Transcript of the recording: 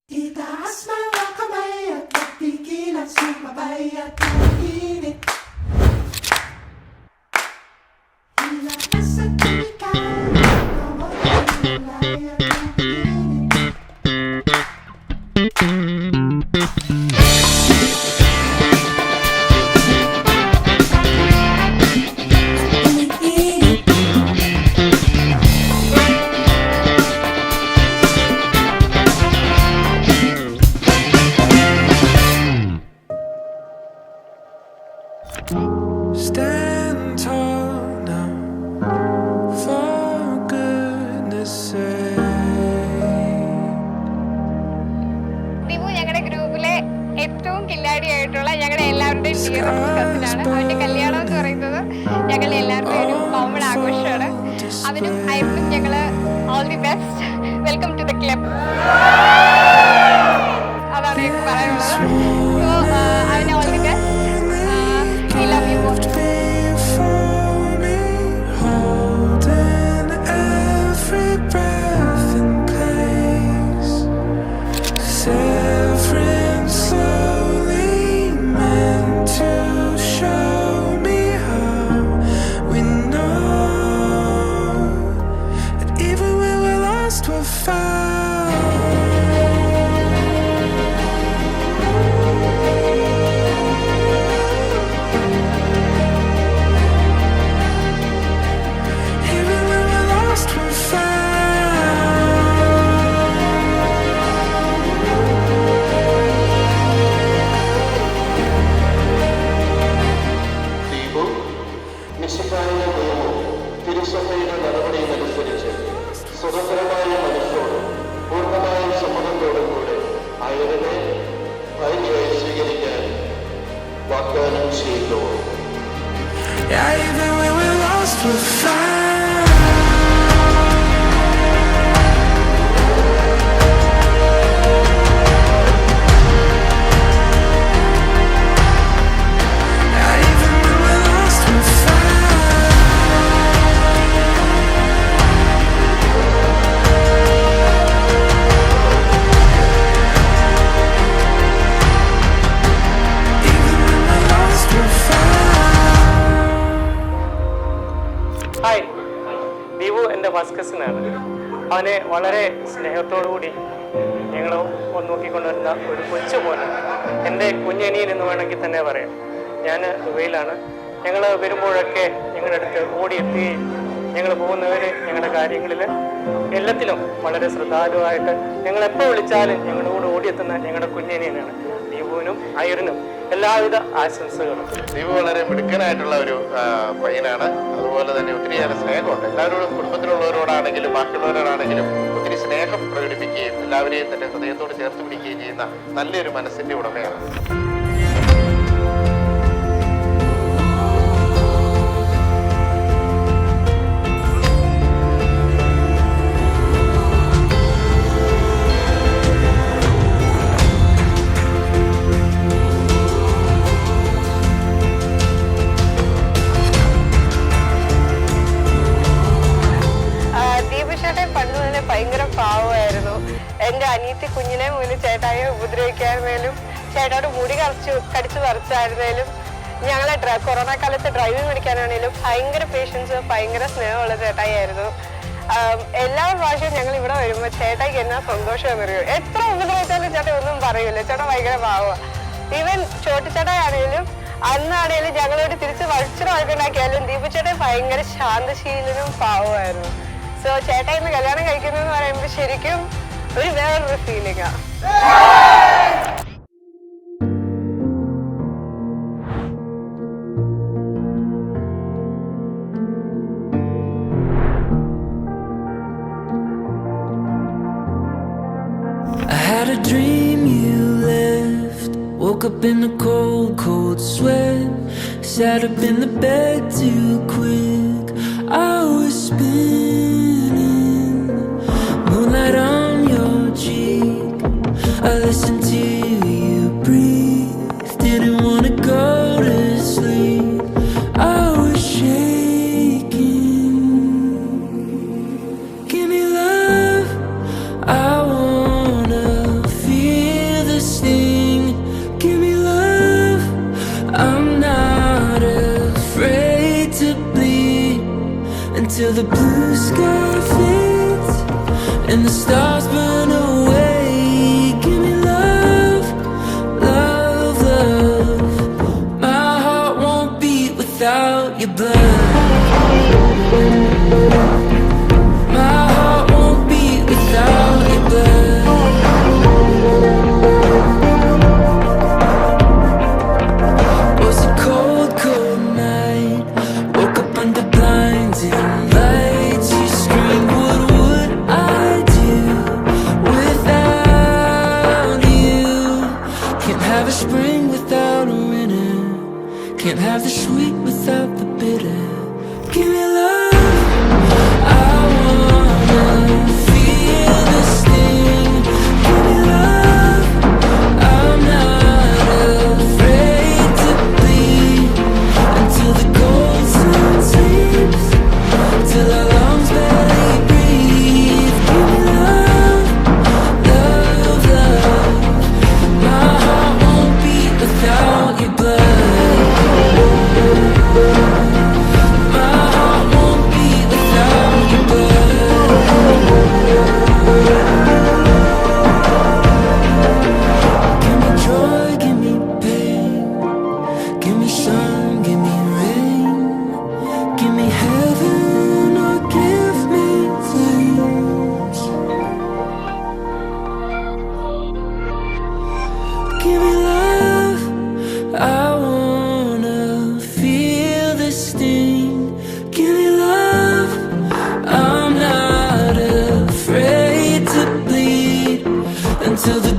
Itaas mga kamay at magpigilan, sumabay at mainit. Ilakas at ikaw, nawawala kulay at mainit. Stand tall now, for goodness sake. Dibu ഞങ്ങളുടെ ഗ്രൂപ്പിലെ ഏറ്റവും കില്ലാടിയായിട്ടുള്ള ഞങ്ങളുടെ എല്ലാവരുടെയും dearest കസിനാണ്. അവന്റെ കല്യാണം എന്ന് പറയുന്നത് ഞങ്ങളുടെ എല്ലാവരുടെയും ഒരു കോമൺ ആഘോഷമാണ്. അവനും അയക്കും ഞങ്ങള് all the best, welcome to the club. അതാണ് എനിക്ക് പറയാനുള്ളത്. സോ അവന് all the best. We love you both. തിരുസഭയുടെ നടപടിയുമനുസരിച്ച് സ്വതന്ത്രമായ മനസ്സോടും പൂർണ്ണമായ സമ്മതത്തോടും കൂടെ അയലിനെ ഭാര്യയായി സ്വീകരിക്കാൻ വാഗ്ദാനം ചെയ്തു. ഹായ്, ദീപു എൻ്റെ ഫസ്റ്റ് കസിനാണ്. അവനെ വളരെ സ്നേഹത്തോടുകൂടി ഞങ്ങൾ നോക്കിക്കൊണ്ടുവരുന്ന ഒരു കൊച്ചു പോലെ, എൻ്റെ കുഞ്ഞനിയൻ എന്ന് വേണമെങ്കിൽ തന്നെ പറയാം. ഞാൻ ദുബൈയിലാണ്. ഞങ്ങൾ വരുമ്പോഴൊക്കെ ഞങ്ങളുടെ അടുത്ത് ഓടിയെത്തുകയും ഞങ്ങൾ പോകുന്നവർ ഞങ്ങളുടെ കാര്യങ്ങളിൽ എല്ലാത്തിലും വളരെ ശ്രദ്ധാലുവായിട്ട് ഞങ്ങളെപ്പോൾ വിളിച്ചാലും ഞങ്ങളുടെ കൂടെ ഓടിയെത്തുന്ന ഞങ്ങളുടെ കുഞ്ഞനിയനാണ്. ദീപുവിനും അയറിനും എല്ലാവിധ ആശംസകളും. ദീപു വളരെ മിടുക്കനായിട്ടുള്ള ഒരു പയ്യനാണ്. അതുപോലെ തന്നെ ഒത്തിരിയേറെ സ്നേഹമുണ്ട്. എല്ലാവരോടും, കുടുംബത്തിലുള്ളവരോടാണെങ്കിലും ബാക്കിയുള്ളവരോടാണെങ്കിലും ഒത്തിരി സ്നേഹം പ്രകടിപ്പിക്കുകയും എല്ലാവരെയും തന്നെ ഹൃദയത്തോട് ചേർത്ത് പിടിക്കുകയും ചെയ്യുന്ന നല്ലൊരു മനസ്സിന്റെ ഉടമയാണ്. ഭയങ്കര പാവമായിരുന്നു. എൻ്റെ അനിയത്തി കുഞ്ഞിനെ മുന്നിൽ ചേട്ടായെ ഉപദ്രവിക്കായിരുന്നേലും ചേട്ടായോട് മുടി കടിച്ചു പറിച്ചായിരുന്നേലും ഞങ്ങളെ കൊറോണ കാലത്ത് ഡ്രൈവിംഗ് പഠിക്കാനാണെങ്കിലും ഭയങ്കര പേഷ്യൻസ്, ഭയങ്കര സ്നേഹമുള്ള ചേട്ടായിരുന്നു. എല്ലാ പ്രാവശ്യവും ഞങ്ങൾ ഇവിടെ വരുമ്പോൾ ചേട്ടായിക്ക് എന്നാ സന്തോഷം അറിയും. എത്ര ഉപദ്രവിച്ചാലും ചേട്ടാ ഒന്നും പറയൂല. ചേട്ടാ ഭയങ്കര പാവമാണ്. ഈവൻ ചോട്ടിച്ചേട്ടായാണേലും അന്നാണേലും ഞങ്ങളോട് തിരിച്ച് വഴിച്ചിട്ട് വഴക്കുണ്ടാക്കിയാലും ദീപു ചേട്ടൻ ഭയങ്കര ശാന്തശീലനും പാവമായിരുന്നു. സോ ചേട്ടാ ഇന്ന് കല്യാണം കഴിക്കുന്നതെന്ന് പറയുമ്പോൾ ശരിക്കും ഒരു വേറൊരു ഫീലിംഗാ. I had a dream you left. Woke up in a cold, cold sweat. Sat up in the bed too quick. I was spinning. Moonlight on your cheek. I listened to you breathe. Didn't wanna go to sleep. I was shaking. Give me love. I wanna feel until the blue sky fades and the stars burn away. Give me love, love, love. My heart won't beat without your blood. My heart won't beat without your blood. Was a cold, cold night. Woke up under blinding lights. You screamed, what would I do without you? Can't have a spring without a winter. Can't have the sweet without the bitter. Give me love, I wanna feel the sting. Give me love, I'm not afraid to bleed until the cold sun sleeps, till our lungs barely breathe. Give me love, love, love. My heart won't beat without your blood. My heart won't beat without your blood. Give me joy, give me pain. Give me sun, give me rain. Give me heaven or give me flames. Give me love, I wanna feel the sting. Give me love, I'm not afraid to bleed until the